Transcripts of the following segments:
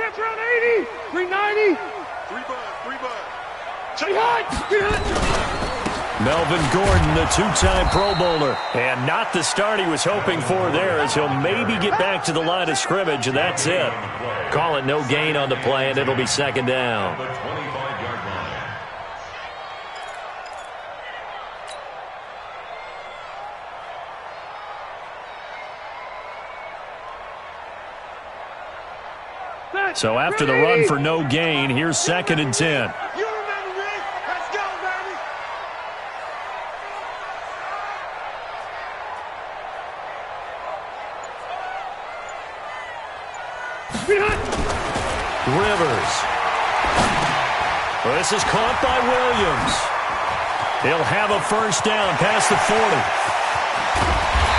That's round 80. 390. Three bud. Take Melvin Gordon, the two-time Pro Bowler. And not the start he was hoping for there, as he'll maybe get back to the line of scrimmage, and that's it. Call it no gain on the play, and it'll be second down. So after the run for no gain, here's 2nd and 10. Rivers. Well, this is caught by Williams. He'll have a first down past the 40.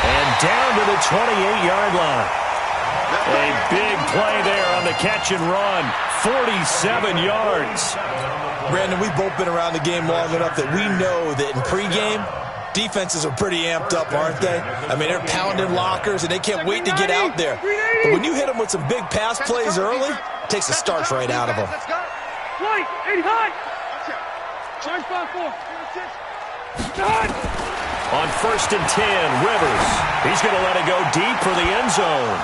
And down to the 28-yard line. A big play there on the catch and run. 47 yards. Brandon, we've both been around the game long enough that we know that in pregame, defenses are pretty amped up, aren't they? I mean, they're pounding lockers, and they can't wait to get out there. But when you hit them with some big pass plays early, it takes the starch right out of them. White, 80 high. Choice by 4. On 1st and 10, Rivers. He's going to let it go deep for the end zone.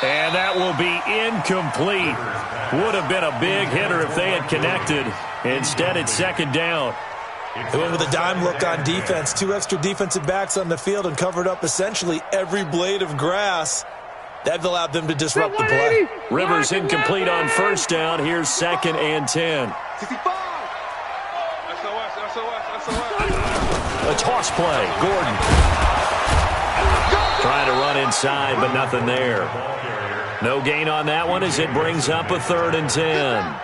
And that will be incomplete. Would have been a big hitter if they had connected. Instead, it's 2nd down. They went with a dime look on defense. 2 extra defensive backs on the field and covered up essentially every blade of grass. That allowed them to disrupt the play. Rivers incomplete on 1st down. Here's 2nd and 10. 65. A toss play. Gordon. Trying to run inside, but nothing there. No gain on that one as it brings up a 3rd and 10.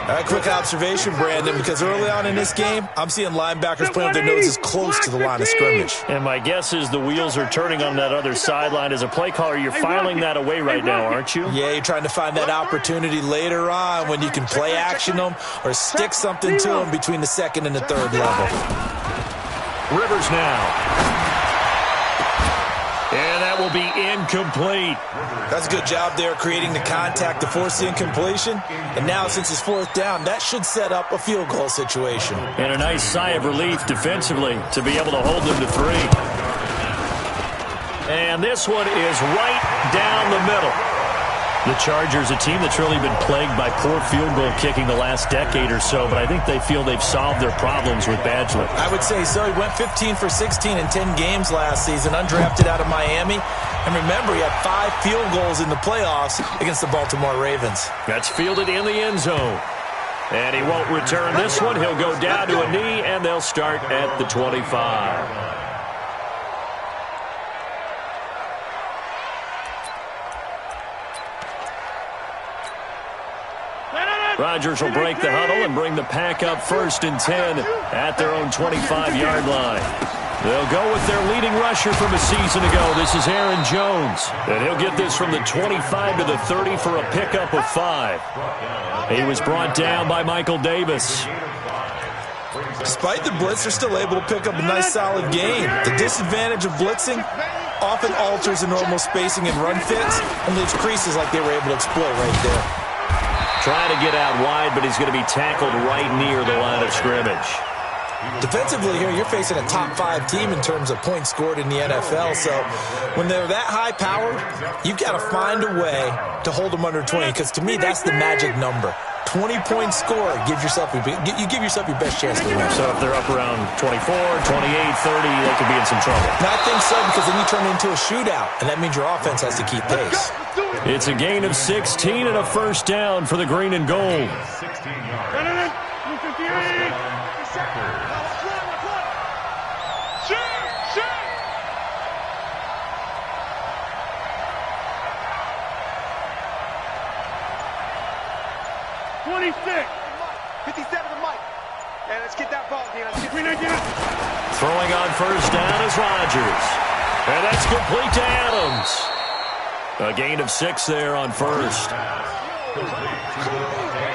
A quick observation, Brandon, because early on in this game, I'm seeing linebackers putting their noses close to the line of scrimmage. And my guess is the wheels are turning on that other sideline. As a play caller, you're filing that away right now, aren't you? Yeah, you're trying to find that opportunity later on when you can play action them or stick something to them between the 2nd and the 3rd level. Rivers now. And that will be incomplete. That's a good job there creating the contact to force the incompletion. And now since it's 4th down, that should set up a field goal situation. And a nice sigh of relief defensively to be able to hold them to 3. And this one is right down the middle. The Chargers, a team that's really been plagued by poor field goal kicking the last decade or so, but I think they feel they've solved their problems with Badgley. I would say so. He went 15 for 16 in 10 games last season, undrafted out of Miami. And remember, he had 5 field goals in the playoffs against the Baltimore Ravens. That's fielded in the end zone. And he won't return this one. He'll go down to a knee, and they'll start at the 25. Rodgers will break the huddle and bring the pack up 1st and 10 at their own 25-yard line. They'll go with their leading rusher from a season ago. This is Aaron Jones. And he'll get this from the 25 to the 30 for a pickup of 5. He was brought down by Michael Davis. Despite the blitz, they're still able to pick up a nice, solid gain. The disadvantage of blitzing often alters the normal spacing and run fits and leaves creases like they were able to exploit right there. Trying to get out wide, but he's going to be tackled right near the line of scrimmage. Defensively here, you're facing a top 5 team in terms of points scored in the NFL. So when they're that high-powered, you've got to find a way to hold them under 20, because to me, that's the magic number. 20-point score, you give yourself your best chance to win. So if they're up around 24, 28, 30, they could be in some trouble. And I think so, because then you turn it into a shootout, and that means your offense has to keep pace. It's a gain of 16 and a first down for the green and gold. 26. 57 to Mike. And let's get that ball, Dean. Throwing on first down is Rodgers. And that's complete to Adams. A gain of 6 there on first.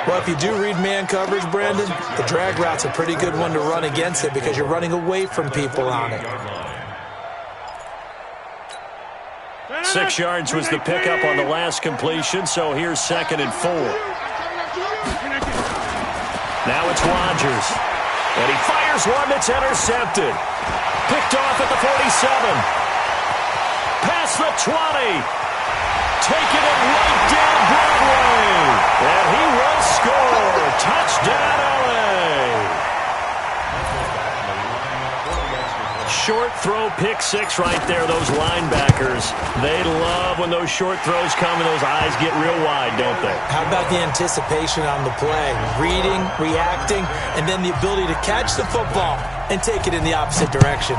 Well, if you do read man coverage, Brandon, the drag route's a pretty good one to run against it because you're running away from people on it. 6 yards was the pickup on the last completion, so here's 2nd and 4. Now it's Rodgers. And he fires one that's intercepted. Picked off at the 47. Past the 20. Taking it right down Broadway. And he will score. Touchdown, LA. Short throw, pick 6 right there. Those linebackers, they love when those short throws come and those eyes get real wide, don't they? How about the anticipation on the play? Reading, reacting, and then the ability to catch the football and take it in the opposite direction.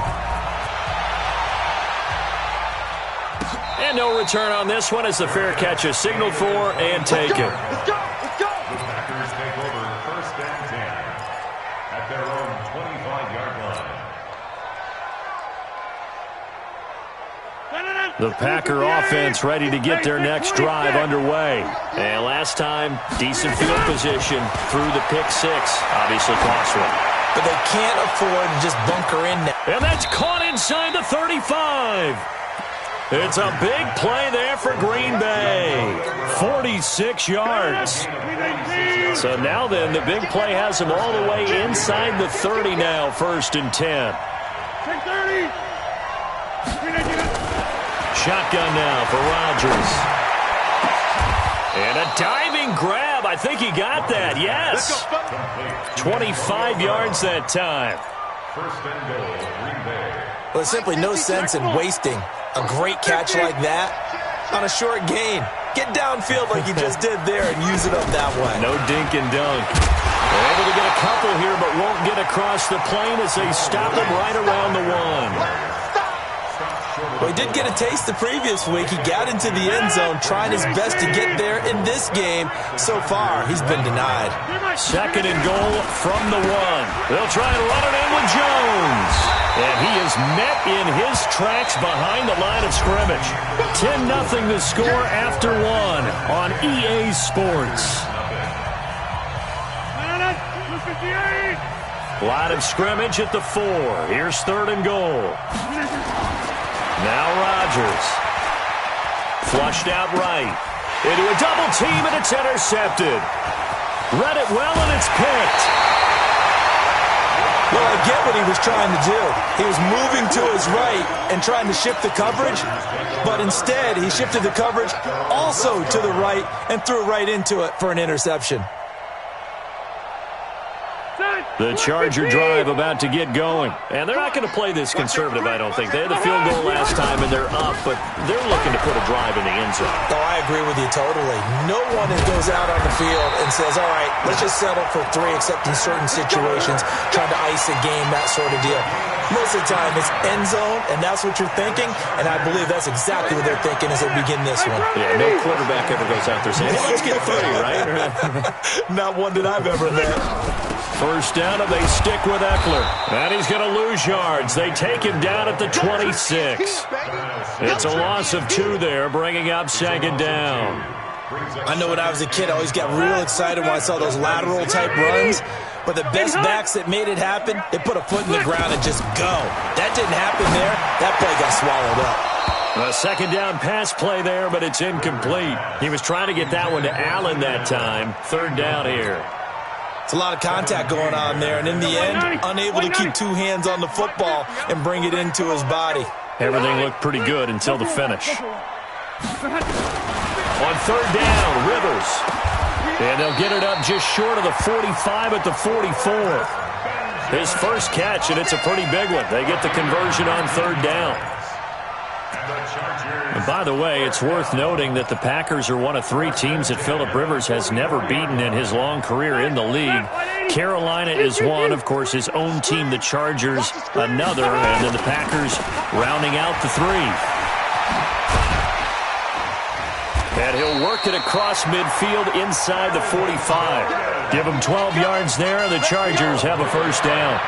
And no return on this one as the fair catch is signaled for and taken. Let's go! Let's go! The Packers take over 1st and 10 at their own 25-yard line. The Packer offense ready to get their next drive underway. And last time, decent field position through the pick 6. Obviously cost one. But they can't afford to just bunker in now. And that's caught inside the 35. It's a big play there for Green Bay. 46 yards. So now then, the big play has them all the way inside the 30 now, 1st and 10. Shotgun now for Rodgers. And a diving grab. I think he got that. Yes. 25 yards that time. 1st and goal, Green Bay. Well, there's simply no sense in wasting a great catch like that on a short gain. Get downfield like you just did there and use it up that way. No dink and dunk. They're able to get a couple here, but won't get across the plane as they stop him right around the 1. Well, he did get a taste the previous week. He got into the end zone, trying his best to get there in this game. So far, he's been denied. 2nd and goal from the 1. They'll try and run it in with Jones. And he is met in his tracks behind the line of scrimmage. 10-0 the score after 1 on EA Sports. Line of scrimmage at the 4. Here's 3rd and goal. Now Rodgers. Flushed out right. Into a double team, and it's intercepted. Read it well, and it's picked. Well, I get what he was trying to do. He was moving to his right and trying to shift the coverage, but instead he shifted the coverage also to the right and threw right into it for an interception. The Charger drive about to get going. And they're not going to play this conservative, I don't think. They had the field goal last time, and they're up, but they're looking to put a drive in the end zone. Oh, I agree with you totally. No one goes out on the field and says, all right, let's just settle for 3, except in certain situations, trying to ice a game, that sort of deal. Most of the time, it's end zone, and that's what you're thinking, and I believe that's exactly what they're thinking as they begin this one. Yeah, no quarterback ever goes out there saying, hey, let's get 3, right? Not one that I've ever met. 1st down, and they stick with Eckler. And he's going to lose yards. They take him down at the 26. It's a loss of 2 there, bringing up 2nd down. I know when I was a kid, I always got real excited when I saw those lateral-type runs. But the best backs that made it happen, they put a foot in the ground and just go. That didn't happen there. That play got swallowed up. A 2nd down pass play there, but it's incomplete. He was trying to get that one to Allen that time. 3rd down here. It's a lot of contact going on there, and in the end, unable to keep 2 hands on the football and bring it into his body. Everything looked pretty good until the finish. On 3rd down, Rivers. And they'll get it up just short of the 45 at the 44. His first catch, and it's a pretty big one. They get the conversion on 3rd down. And by the way, it's worth noting that the Packers are one of 3 teams that Phillip Rivers has never beaten in his long career in the league. Carolina is one, of course, his own team, the Chargers, another, and then the Packers rounding out the 3. And he'll work it across midfield inside the 45. Give him 12 yards there, and the Chargers have a 1st down.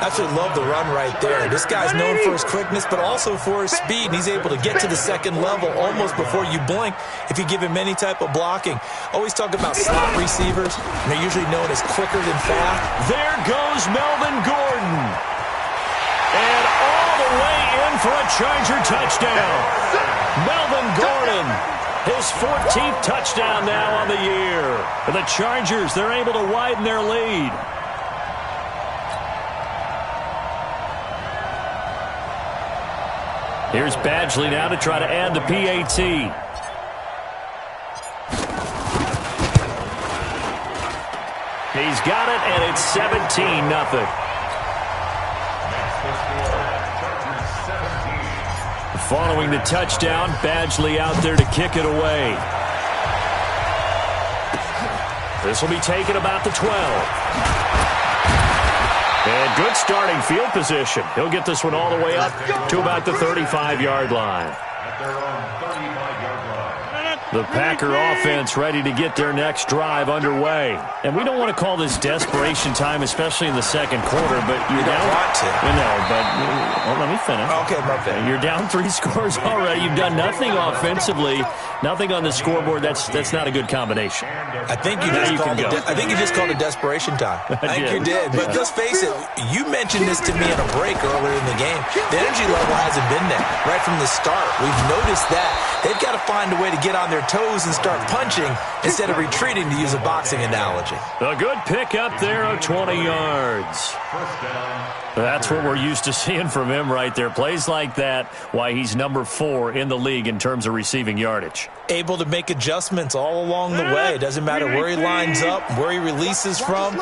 Absolutely love the run right there. This guy's known for his quickness, but also for his speed. And he's able to get to the 2nd level almost before you blink if you give him any type of blocking. Always talk about slot receivers, and they're usually known as quicker than fast. There goes Melvin Gordon. And all the way in for a Charger touchdown. Melvin Gordon, his 14th touchdown now on the year. For the Chargers, they're able to widen their lead. Here's Badgley now to try to add the PAT. He's got it, and it's 17-0. Following the touchdown, Badgley out there to kick it away. This will be taken about the 12. And good starting field position. He'll get this one all the way up to about the 35-yard line. The Packer offense ready to get their next drive underway. And we don't want to call this desperation time, especially in the second quarter, but you're down. Want to. No, but let me finish. Okay, my bad. You're down 3 scores already. You've done nothing offensively, nothing on the scoreboard. That's not a good combination. I think you just called it desperation time. I think you did. But let's face it, you mentioned this to me in a break earlier in the game. The energy level hasn't been there right from the start. We've noticed that. They've got to find a way to get on their toes and start punching instead of retreating, to use a boxing analogy. A good pick up there of 20 yards. That's what we're used to seeing from him right there. Plays like that, why he's number 4 in the league in terms of receiving yardage. Able to make adjustments all along the way. It doesn't matter where he lines up, where he releases from.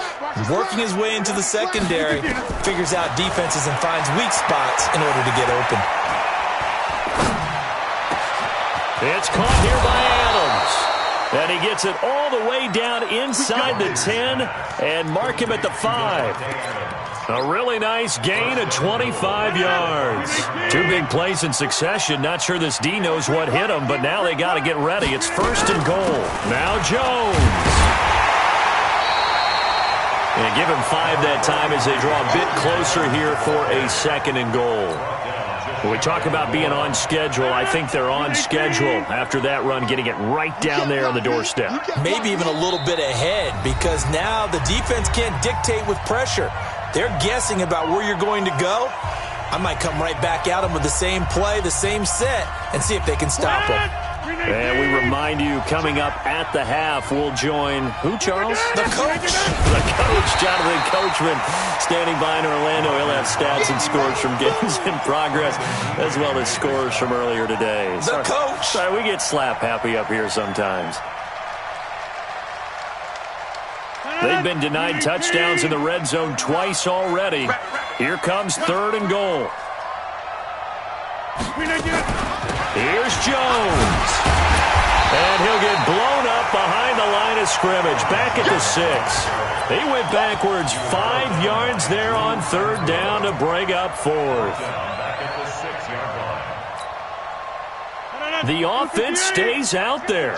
Working his way into the secondary, figures out defenses and finds weak spots in order to get open. It's caught here by Adams. And he gets it all the way down inside the 10 and mark him at the 5. A really nice gain of 25 yards. 2 big plays in succession. Not sure this D knows what hit him, but now they got to get ready. It's 1st and goal. Now Jones. And give him 5 that time as they draw a bit closer here for a 2nd and goal. When we talk about being on schedule, I think they're on schedule after that run, getting it right down there on the doorstep. Maybe even a little bit ahead, because now the defense can't dictate with pressure. They're guessing about where you're going to go. I might come right back at them with the same play, the same set, and see if they can stop them. And we remind you, coming up at the half, we'll join who, Charles? The coach. The coach, Jonathan Coachman, standing by in Orlando. He'll have stats and scores from games in progress, as well as scores from earlier today. The coach. Sorry, we get slap happy up here sometimes. They've been denied touchdowns in the red zone twice already. Here comes 3rd and goal. Here's Jones. And he'll get blown up behind the line of scrimmage. Back at the 6. He went backwards 5 yards there on 3rd down to bring up 4th. The offense stays out there.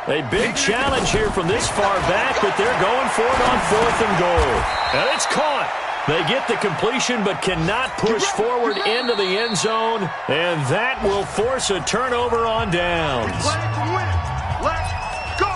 A big challenge here from this far back, but they're going for it on 4th and goal. And it's caught. They get the completion but cannot push forward into the end zone, and that will force a turnover on downs. Let's go!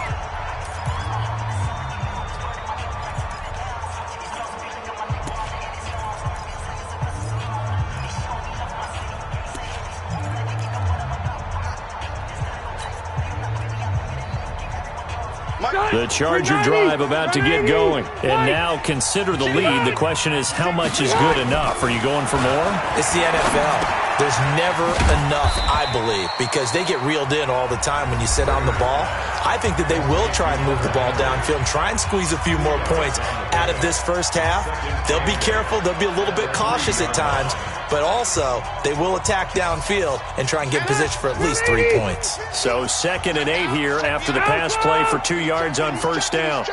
The Charger drive about to get going. And now consider the lead. The question is, how much is good enough? Are you going for more? It's the NFL. There's never enough, I believe, because they get reeled in all the time when you sit on the ball. I think that they will try and move the ball downfield and try and squeeze a few more points out of this first half. They'll be careful. They'll be a little bit cautious at times, but also they will attack downfield and try and get in position for at least 3 points. So 2nd and 8 here after the pass play for 2 yards on 1st down.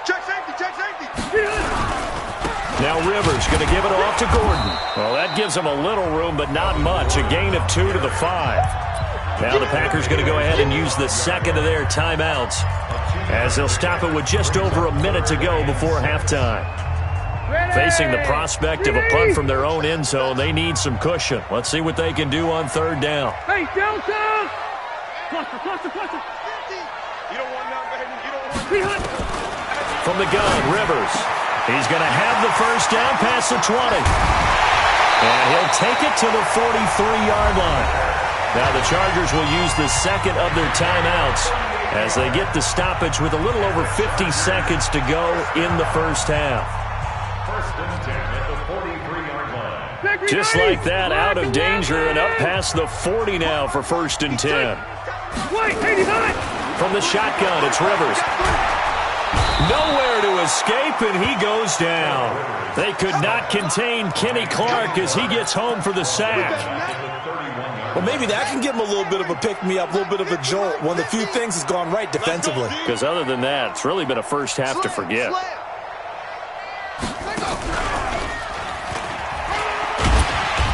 Check safety. Now Rivers going to give it off to Gordon. Well, that gives them a little room, but not much. A gain of 2 to the 5. Now the Packers going to go ahead and use the 2nd of their timeouts, as they'll stop it with just over a minute to go before halftime. Facing the prospect of a punt from their own end zone, they need some cushion. Let's see what they can do on 3rd down. Hey, Delta! Cluster. You don't want none, baby. You don't want none. From the gun, Rivers. He's going to have the 1st down past the 20. And he'll take it to the 43-yard line. Now the Chargers will use the second of their timeouts as they get the stoppage with a little over 50 seconds to go in the first half. First and 10 at the 43-yard line. Just like that, out of danger and up past the 40 now for first and 10. Wait, 89! From the shotgun, it's Rivers. Nowhere to escape, and he goes down. They could not contain Kenny Clark as he gets home for the sack. Well, maybe that can give him a little bit of a pick-me-up, a little bit of a jolt. One of the few things has gone right defensively. Because other than that, it's really been a first half to forget.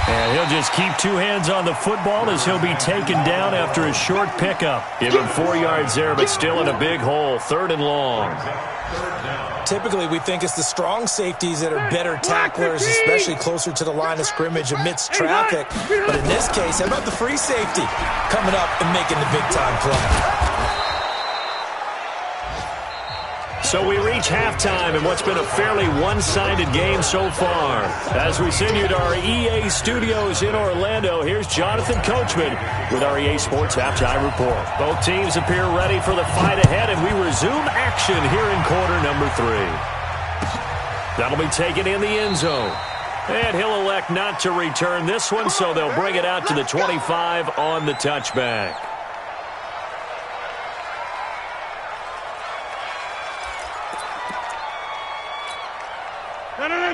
And he'll just keep two hands on the football as he'll be taken down after a short pickup. Give him 4 yards there, but still in a big hole. 3rd and long. Typically, we think it's the strong safeties that are better tacklers, especially closer to the line of scrimmage amidst traffic. But in this case, how about the free safety coming up and making the big-time play? So we reach halftime in what's been a fairly one-sided game so far. As we send you to our EA studios in Orlando, here's Jonathan Coachman with our EA Sports Halftime Report. Both teams appear ready for the fight ahead, and we resume action here in quarter number 3. That'll be taken in the end zone. And he'll elect not to return this one, so they'll bring it out to the 25 on the touchback.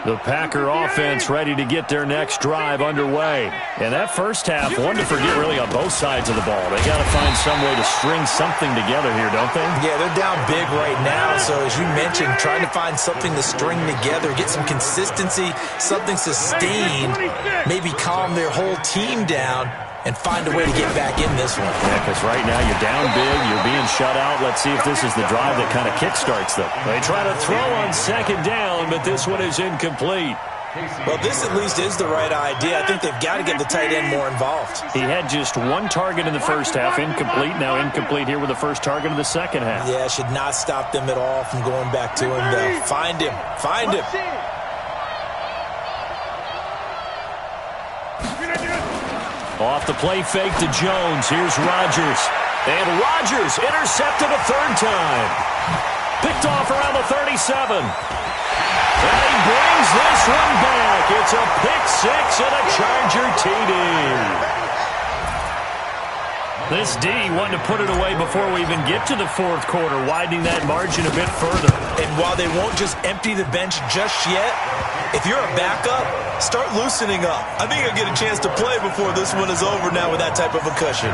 The Packer offense ready to get their next drive underway. And that first half, one to forget really on both sides of the ball. They got to find some way to string something together here, don't they? Yeah, they're down big right now. So as you mentioned, trying to find something to string together, get some consistency, something sustained, maybe calm their whole team down and find a way to get back in this one. Yeah, because right now you're down big, you're being shut out. Let's see if this is the drive that kind of kickstarts them. They try to throw on second down, but this one is incomplete. Well, this at least is the right idea. I think they've got to get the tight end more involved. He had just one target in the first half, incomplete. Now incomplete here with the first target of the second half. Yeah, should not stop them at all from going back to him, though. Find him. Find him. Off the play fake to Jones. Here's Rodgers. And Rodgers intercepted a 3rd time. Picked off around the 37. And he brings this one back. It's a pick 6 and a Charger TD. This D wanting to put it away before we even get to the 4th quarter, widening that margin a bit further. And while they won't just empty the bench just yet, if you're a backup, start loosening up. I think you'll get a chance to play before this one is over now with that type of a cushion.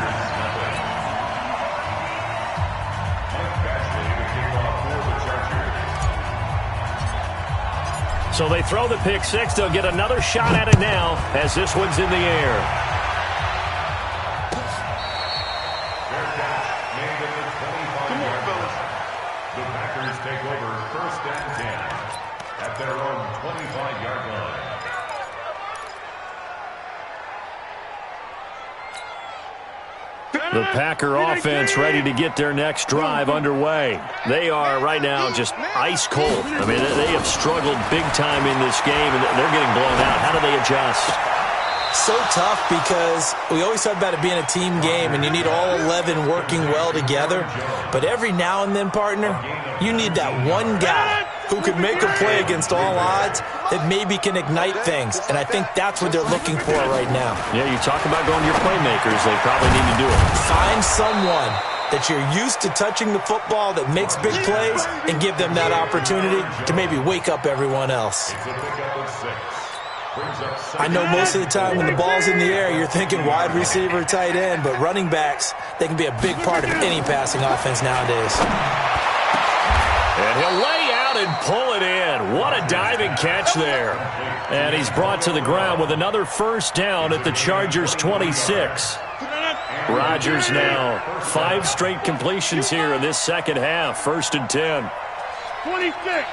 So they throw the pick 6. They'll get another shot at it now as this one's in the air. The Packers take over 1st and 10 at their own 25-yard line. The Packer offense ready to get their next drive underway. They are right now just ice cold. I mean, they have struggled big time in this game, and they're getting blown out. How do they adjust? So tough because we always talk about it being a team game, and you need all 11 working well together. But every now and then, partner, you need that one guy who can make a play against all odds that maybe can ignite things. And I think that's what they're looking for right now. Yeah, you talk about going to your playmakers. They probably need to do it. Find someone that you're used to touching the football that makes big plays and give them that opportunity to maybe wake up everyone else. I know most of the time when the ball's in the air, you're thinking wide receiver, tight end, but running backs, they can be a big part of any passing offense nowadays. And he'll lay out and pull it in. What a diving catch there. And he's brought to the ground with another first down at the Chargers' 26. Rodgers now 5 straight completions here in this second half. 1st and 10. 26.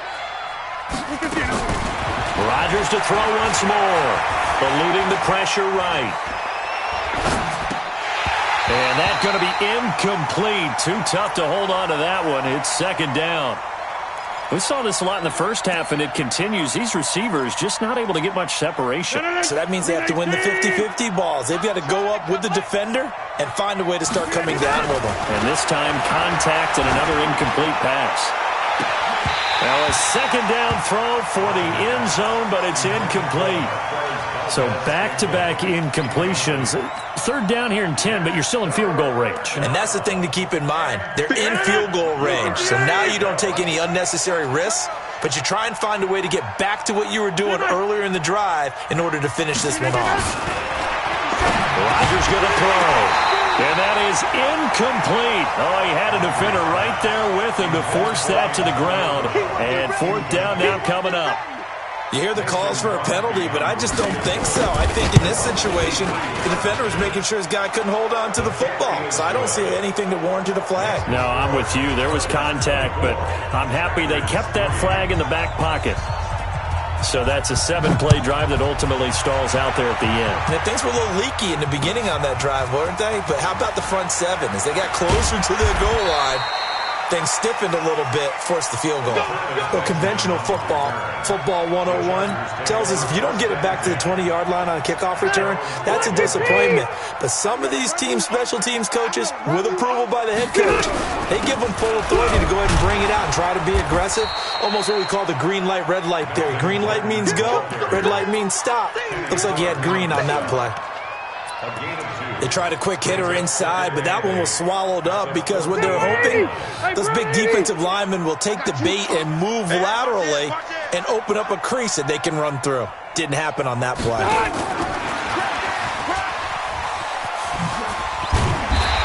Rodgers to throw once more, eluding the pressure right. And that's going to be incomplete. Too tough to hold on to that one. It's 2nd down. We saw this a lot in the first half, and it continues. These receivers just not able to get much separation. So that means they have to win the 50-50 balls. They've got to go up with the defender and find a way to start coming down with them. And this time, contact and another incomplete pass. Now a second down throw for the end zone, but it's incomplete. So back-to-back incompletions. Third down here in 10, but you're still in field goal range. And that's the thing to keep in mind. They're in field goal range. So now you don't take any unnecessary risks, but you try and find a way to get back to what you were doing earlier in the drive in order to finish this one off. Rodgers going to throw. And that is incomplete. Oh, he had a defender right there with him to force that to the ground. And fourth down now coming up. You hear the calls for a penalty, but I just don't think so. I think in this situation, the defender was making sure his guy couldn't hold on to the football. So I don't see anything to warrant a flag. No, I'm with you. There was contact, but I'm happy they kept that flag in the back pocket. So that's a 7-play drive that ultimately stalls out there at the end. And things were a little leaky in the beginning on that drive, weren't they? But how about the front seven? As they got closer to the goal line, things stiffened a little bit, forced the field goal. Well, conventional football 101, tells us if you don't get it back to the 20-yard line on a kickoff return, that's a disappointment. But some of these special teams coaches, with approval by the head coach, they give them full authority to go ahead and bring it out and try to be aggressive. Almost what we call the green light, red light theory. Green light means go, red light means stop. Looks like you had green on that play. They tried a quick hitter inside, but that one was swallowed up because what they're hoping, those big defensive linemen will take the bait and move laterally and open up a crease that they can run through. Didn't happen on that play.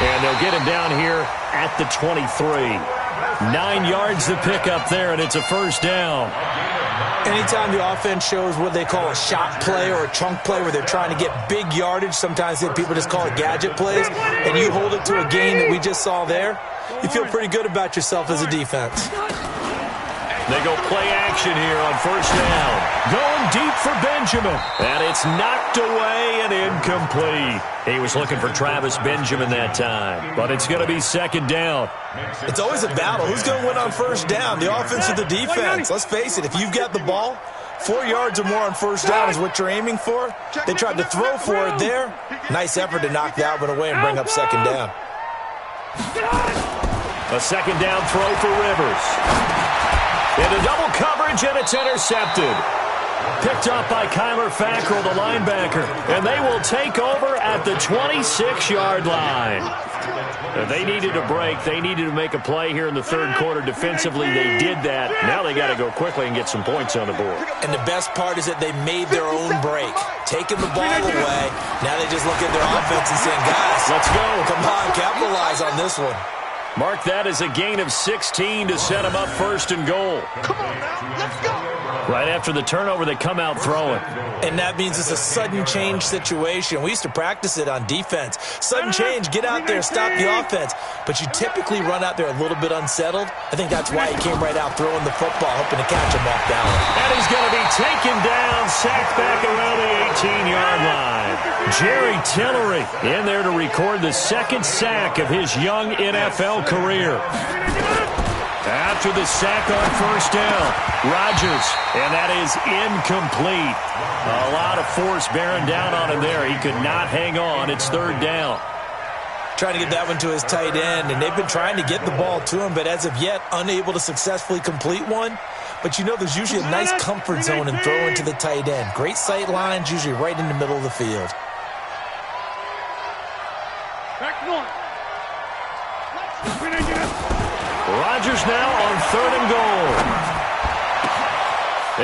And they'll get him down here at the 23. 9 yards to pick up there, and it's a first down. Anytime the offense shows what they call a shot play or a chunk play where they're trying to get big yardage, sometimes people just call it gadget plays, and you hold it to a gain that we just saw there, you feel pretty good about yourself as a defense. They go play action here on first down. Going deep for Benjamin. And it's knocked away and incomplete. He was looking for Travis Benjamin that time. But it's going to be second down. It's always a battle. Who's going to win on first down? The offense or the defense? Let's face it, if you've got the ball, 4 yards or more on first down is what you're aiming for. They tried to throw for it there. Nice effort to knock that one away and bring up second down. A second down throw for Rivers. Into double coverage, and it's intercepted. Picked up by Kyler Fackrell, the linebacker. And they will take over at the 26-yard line. They needed a break. They needed to make a play here in the third quarter. Defensively, they did that. Now they got to go quickly and get some points on the board. And the best part is that they made their own break. Taking the ball away. Now they just look at their offense and saying, guys, let's go. Come on, capitalize on this one. Mark that as a gain of 16 to set them up first and goal. Come on now, let's go. Right after the turnover, they come out throwing. And that means it's a sudden change situation. We used to practice it on defense. Sudden change, get out there, stop the offense. But you typically run out there a little bit unsettled. I think that's why he came right out throwing the football, hoping to catch him off balance. And he's going to be taken down, sacked back around the 18-yard line. Jerry Tillery in there to record the second sack of his young NFL career. After the sack on first down, Rodgers, and that is incomplete. A lot of force bearing down on him there. He could not hang on. It's third down. Trying to get that one to his tight end, and they've been trying to get the ball to him, but as of yet, unable to successfully complete one. But you know there's usually a nice comfort zone in throwing to the tight end. Great sight lines, usually right in the middle of the field. Rodgers now on third and goal.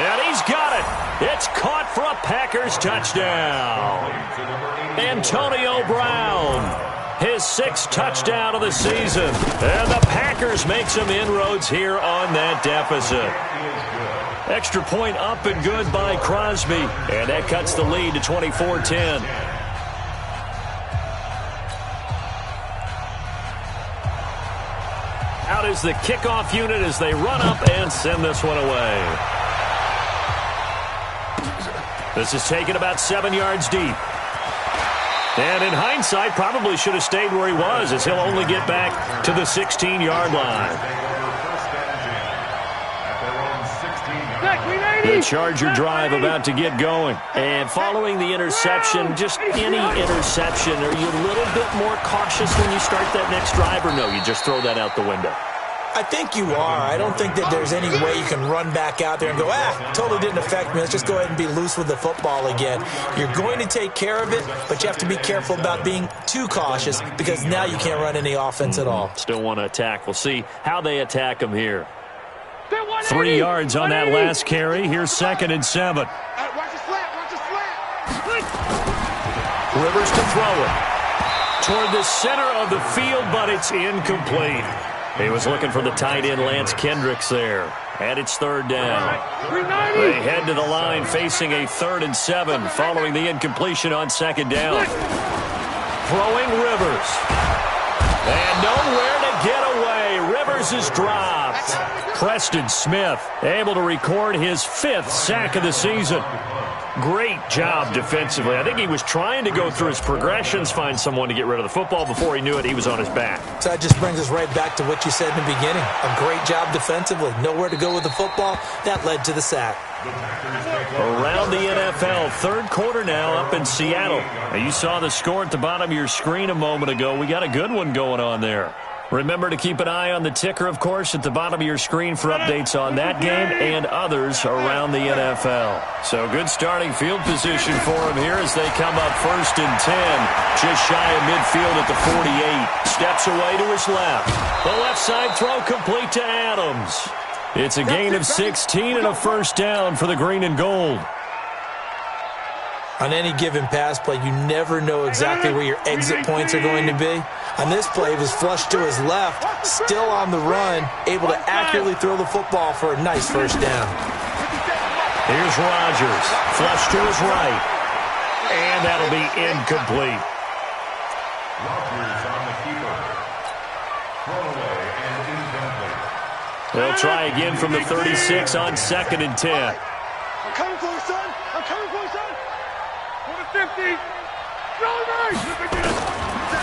And he's got it. It's caught for a Packers touchdown. Antonio Brown, his 6th touchdown of the season. And the Packers make some inroads here on that deficit. Extra point up and good by Crosby. And that cuts the lead to 24-10. Out is the kickoff unit as they run up and send this one away. This is taken about 7 yards deep. And in hindsight, probably should have stayed where he was, as he'll only get back to the 16-yard line. the Charger drive about to get going. And following the interception, just any interception, are you a little bit more cautious when you start that next drive, or no, you just throw that out the window? I think you are. I don't think that there's any way you can run back out there and go, totally didn't affect me. Let's just go ahead and be loose with the football again. You're going to take care of it, but you have to be careful about being too cautious because now you can't run any offense at all. Still want to attack. We'll see how they attack them here. 3 yards on that last carry. Here's 2nd and 7. Watch the slant. Watch the slant. Rivers to throw it toward the center of the field, but it's incomplete. He was looking for the tight end, Lance Kendricks, there. And it's 3rd down. They head to the line facing a 3rd and 7 following the incompletion on 2nd down. Throwing Rivers. And nowhere to get away. Rivers is dropped. Preston Smith able to record his 5th sack of the season. Great job defensively. I think he was trying to go through his progressions, find someone to get rid of the football. Before he knew it, he was on his back. So that just brings us right back to what you said in the beginning. A great job defensively. Nowhere to go with the football. That led to the sack. Around the NFL, 3rd quarter now up in Seattle. Now, you saw the score at the bottom of your screen a moment ago. We got a good one going on there. Remember to keep an eye on the ticker, of course, at the bottom of your screen for updates on that game and others around the NFL. So good starting field position for them here as they come up 1st and 10. Just shy of midfield at the 48. Steps away to his left. The left side throw complete to Adams. It's a gain of 16 and a 1st down for the green and gold. On any given pass play, you never know exactly where your exit points are going to be. On this play, it was flushed to his left, still on the run, able to accurately throw the football for a nice 1st down. Here's Rodgers, flushed to his right, and that'll be incomplete. Rodgers on the keeper. Thrown away and incomplete. They'll try again from the 36 on 2nd and 10. I'm coming for you, son. I'm coming for you, son. For the 50.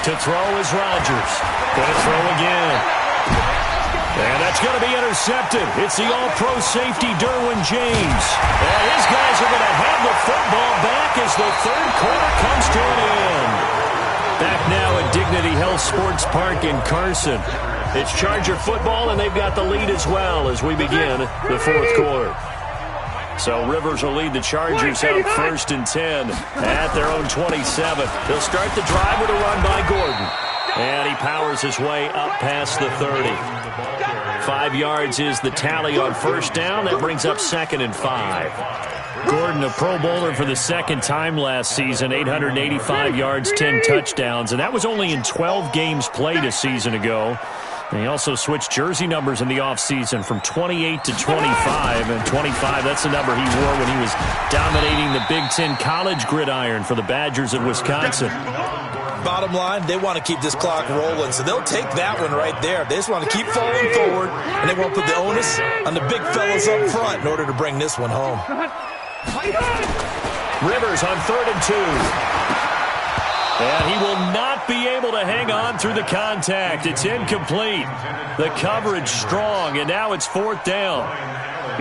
To throw is Rodgers. Going to throw again. And that's going to be intercepted. It's the all-pro safety, Derwin James. And his guys are going to have the football back as the 3rd quarter comes to an end. Back now at Dignity Health Sports Park in Carson. It's Charger football, and they've got the lead as well as we begin the 4th quarter. So Rivers will lead the Chargers out 1st and 10 at their own 27. They'll start the drive with a run by Gordon. And he powers his way up past the 30. 5 yards is the tally on 1st down. That brings up 2nd and 5. Gordon, a Pro Bowler for the 2nd time last season, 885 yards, 10 touchdowns. And that was only in 12 games played a season ago. And he also switched jersey numbers in the offseason from 28 to 25. And 25, that's the number he wore when he was dominating the Big Ten college gridiron for the Badgers of Wisconsin. Bottom line, they want to keep this clock rolling, so they'll take that one right there. They just want to keep falling forward, and they won't put the onus on the big fellas up front in order to bring this one home. Rivers on 3rd and 2. And he will not be able to hang on through the contact. It's incomplete. The coverage strong, and now it's 4th down.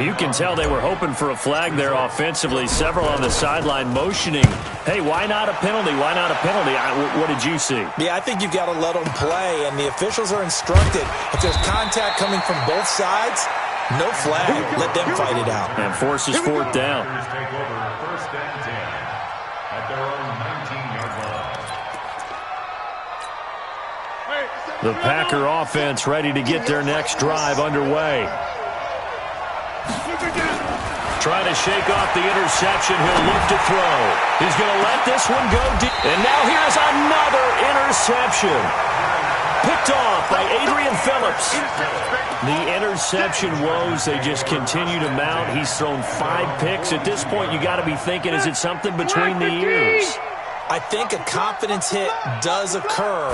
You can tell they were hoping for a flag there offensively. Several on the sideline motioning, hey, why not a penalty? Why not a penalty? What did you see? Yeah, I think you've got to let them play, and the officials are instructed. If there's contact coming from both sides, no flag. Let them fight it out. And forces 4th down. Take over 1st and 10 at their own 19-yard line. The Packer offense ready to get their next drive underway. Trying to shake off the interception. He'll look to throw. He's going to let this one go deep. And now here's another interception. Picked off by Adrian Phillips. The interception woes, they just continue to mount. He's thrown 5 picks. At this point, you got to be thinking, is it something between the ears? I think a confidence hit does occur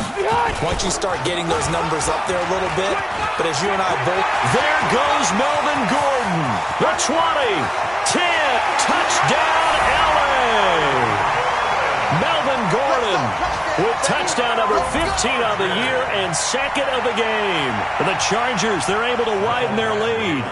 once you start getting those numbers up there a little bit. But as you and I both... There goes Melvin Gordon. The 20, 10, touchdown, LA. Melvin Gordon with touchdown number 15 of the year and second of the game. For the Chargers, they're able to widen their lead.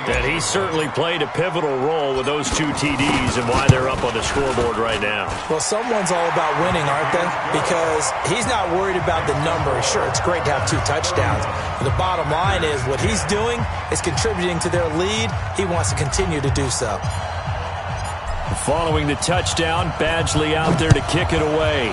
And he certainly played a pivotal role with those 2 TDs and why they're up on the scoreboard right now. Well, someone's all about winning, aren't they? Because he's not worried about the number. Sure, it's great to have 2 touchdowns. But the bottom line is what he's doing is contributing to their lead. He wants to continue to do so. Following the touchdown, Badgley out there to kick it away.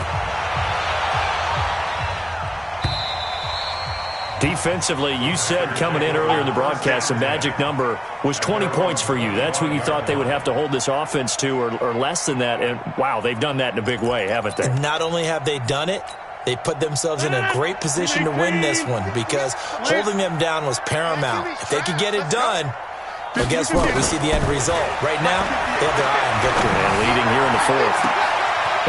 Defensively, you said coming in earlier in the broadcast, the magic number was 20 points for you. That's what you thought they would have to hold this offense to, or less than that. And, wow, they've done that in a big way, haven't they? And not only have they done it, they put themselves in a great position to win this one because holding them down was paramount. If they could get it done, well, guess what? We see the end result. Right now, they have their eye on victory. And leading here in the 4th.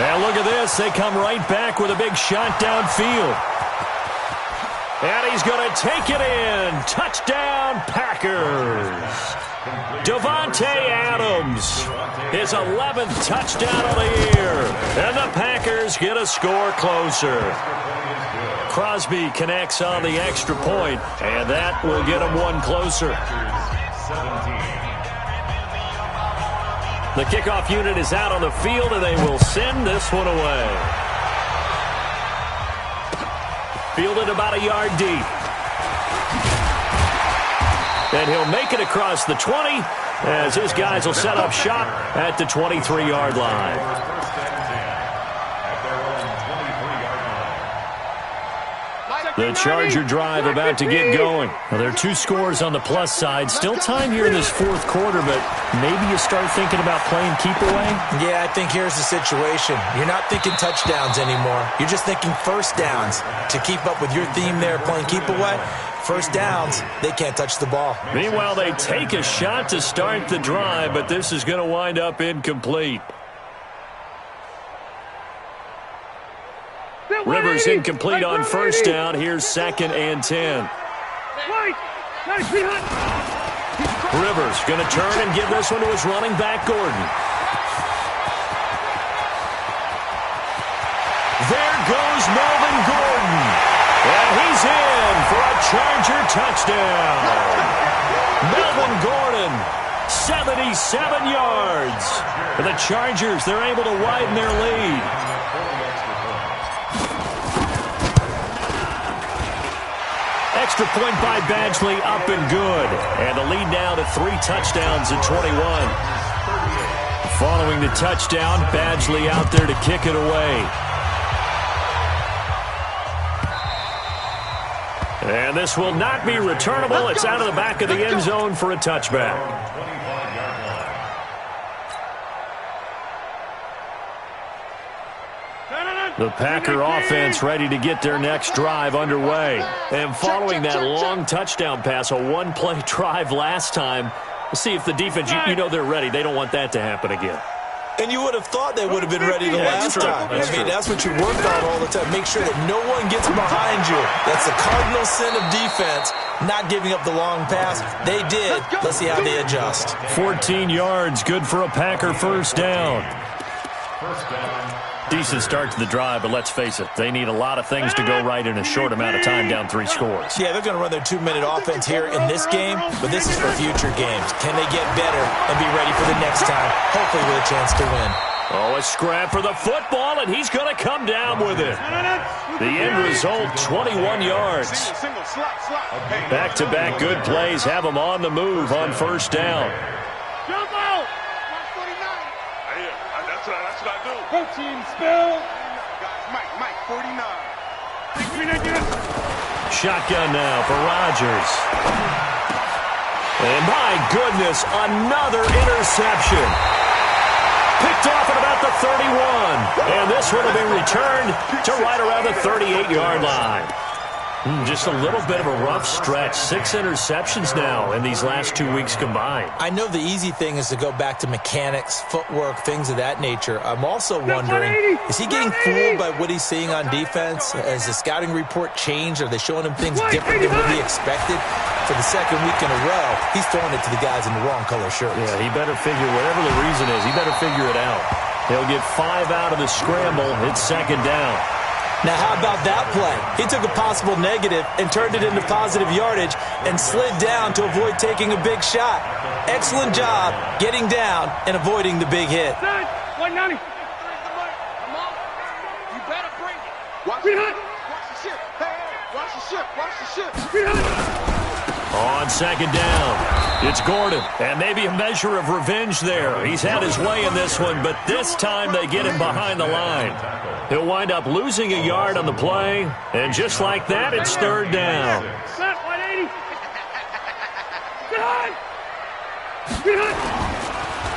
And look at this. They come right back with a big shot downfield. And he's going to take it in. Touchdown, Packers. Davante Adams, his 11th touchdown of the year. And the Packers get a score closer. Crosby connects on the extra point, and that will get them one closer. The kickoff unit is out on the field, and they will send this one away. Fielded about a yard deep. And he'll make it across the 20 as his guys will set up shop at the 23-yard line. The Charger drive about to get going. Well, there are 2 scores on the plus side. Still time here in this 4th quarter, but maybe you start thinking about playing keep away? Yeah, I think here's the situation. You're not thinking touchdowns anymore. You're just thinking first downs. To keep up with your theme there, playing keep away, first downs, they can't touch the ball. Meanwhile, they take a shot to start the drive, but this is going to wind up incomplete. Rivers incomplete on first down. Here's 2nd and 10. Rivers going to turn and give this one to his running back, Gordon. There goes Melvin Gordon. And he's in for a Charger touchdown. Melvin Gordon, 77 yards. For the Chargers, they're able to widen their lead. Extra point by Badgley, up and good. And the lead now to 3 touchdowns at 21. Following the touchdown, Badgley out there to kick it away. And this will not be returnable. It's out of the back of the end zone for a touchback. The Packer offense ready to get their next drive underway. And following that long touchdown pass, a one-play drive last time, we'll see if the defense, you know they're ready. They don't want that to happen again. And you would have thought they would have been ready the last time. That's what you worked on all the time. Make sure that no one gets behind you. That's the cardinal sin of defense, not giving up the long pass. They did. Let's see how they adjust. 14 yards, good for a Packer first down. Decent start to the drive, but let's face it, they need a lot of things to go right in a short amount of time, down 3 scores. Yeah, they're going to run their 2-minute offense here in this game, but this is for future games. Can they get better and be ready for the next time, hopefully with a chance to win? Oh, a scrap for the football, and he's going to come down with it. The end result, 21 yards. Back-to-back good plays have them on the move on first down. Jump out! That's what I do. 14 spill. Mike, 49. Shotgun now for Rodgers. And my goodness, another interception. Picked off at about the 31. And this one will be returned to right around the 38-yard line. Just a little bit of a rough stretch. 6 interceptions now in these last 2 weeks combined. I know the easy thing is to go back to mechanics, footwork, things of that nature. I'm also wondering, is he getting fooled by what he's seeing on defense? Has the scouting report changed? Are they showing him things different than what he expected? For the second week in a row, he's throwing it to the guys in the wrong color shirts. Yeah, he better figure, whatever the reason is, he better figure it out. He'll get 5 out of the scramble. It's second down. Now, how about that play? He took a possible negative and turned it into positive yardage and slid down to avoid taking a big shot. Excellent job getting down and avoiding the big hit. 190. You better bring it. Watch the ship. Hey, watch the ship. Watch the ship. On second down, it's Gordon, and maybe a measure of revenge there. He's had his way in this one, but this time they get him behind the line. He'll wind up losing a yard on the play, and just like that, it's third down. Set 180.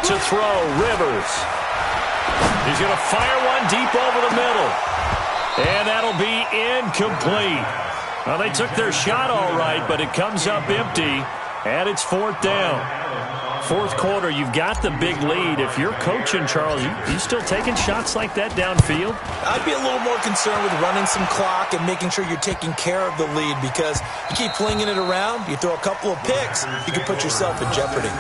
To throw, Rivers. He's going to fire one deep over the middle, and that'll be incomplete. Well, they took their shot all right, but it comes up empty, and it's fourth down. Fourth quarter, you've got the big lead. If you're coaching, Charles, you still taking shots like that downfield? I'd be a little more concerned with running some clock and making sure you're taking care of the lead, because you keep flinging it around, you throw a couple of picks, you can put yourself in jeopardy.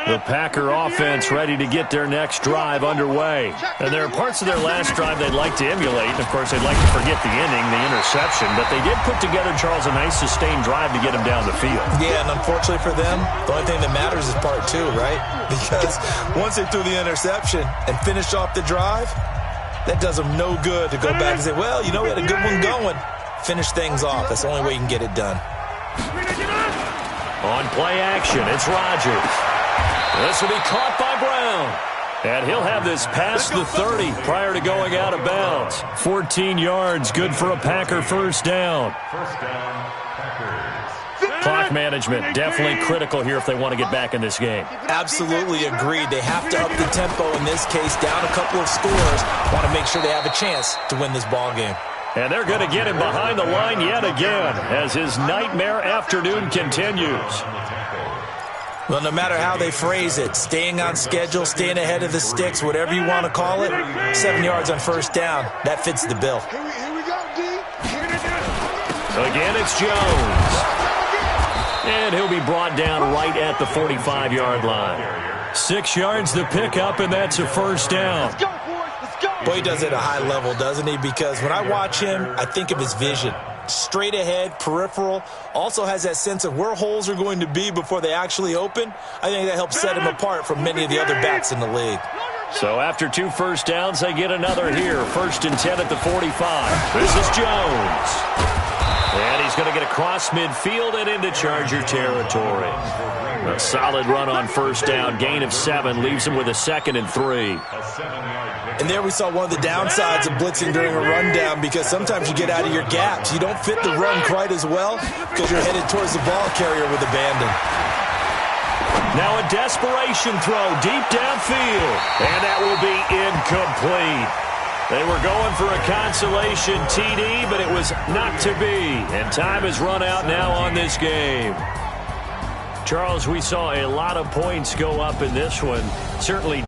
The Packer offense ready to get their next drive underway. And there are parts of their last drive they'd like to emulate. And, of course, they'd like to forget the inning, the interception. But they did put together, Charles, a nice sustained drive to get them down the field. Yeah, and unfortunately for them, the only thing that matters is part two, right? Because once they threw the interception and finished off the drive, that does them no good to go back and say, well, you know, we had a good one going. Finish things off. That's the only way you can get it done. On play action, it's Rodgers. This will be caught by Brown. And he'll have this past the 30 prior to going out of bounds. 14 yards, good for a Packer first down. First down, Packers. Clock management, definitely critical here if they want to get back in this game. Absolutely agreed. They have to up the tempo in this case, down a couple of scores. Want to make sure they have a chance to win this ball game. And they're going to get him behind the line yet again as his nightmare afternoon continues. Well, no matter how they phrase it, staying on schedule, staying ahead of the sticks, whatever you want to call it, 7 yards on first down, that fits the bill. Here we go, D. Again, it's Jones. And he'll be brought down right at the 45-yard line. 6 yards the pickup, and that's a first down. Let's go, boys. Let's go. Boy, he does it at a high level, doesn't he? Because when I watch him, I think of his vision. Straight ahead, peripheral, also has that sense of where holes are going to be before they actually open. I think that helps set him apart from many of the other backs in the league. So after 2 first downs, they get another here. 1st and 10 at the 45. This is Jones. And he's going to get across midfield and into Charger territory. A solid run on first down. Gain of 7 leaves him with a 2nd and 3. And there we saw one of the downsides of blitzing during a rundown, because sometimes you get out of your gaps. You don't fit the run quite as well because you're headed towards the ball carrier with abandon. Now a desperation throw deep downfield, and that will be incomplete. They were going for a consolation TD, but it was not to be. And time has run out now on this game. Charles, we saw a lot of points go up in this one. Certainly